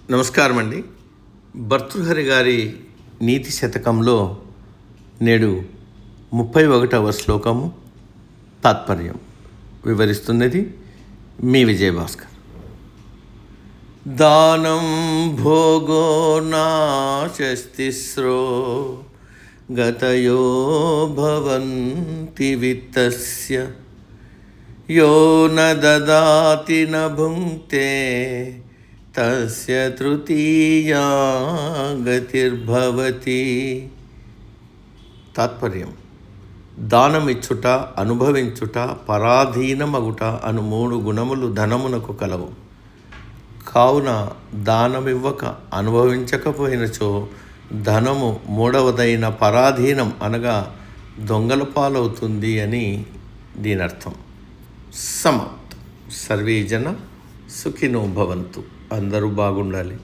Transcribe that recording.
నమస్కారం అండి. భర్తృహరి గారి నీతి శతకంలో నేడు 31వ శ్లోకము తాత్పర్యం వివరిస్తున్నది మీ విజయభాస్కర్. దానం భోగో నాశస్తిస్రో గతయో భవంతి విత్తస్య యో న దదాతి న భుంక్తే తస్య తృతీయా గతిర్భవతి. తాత్పర్యం: దానమిచ్చుట, అనుభవించుట, పరాధీనమగుట అను 3 గుణములు ధనమునకు కలవు. కావున దానమివ్వక అనుభవించకపోయినచో ధనము 3వదైన పరాధీనం అనగా దొంగల పాలవుతుంది అని దీనర్థం. సమాప్తం. సర్వే జన సుఖినో భవంతు. అందరూ బాగుండాలి.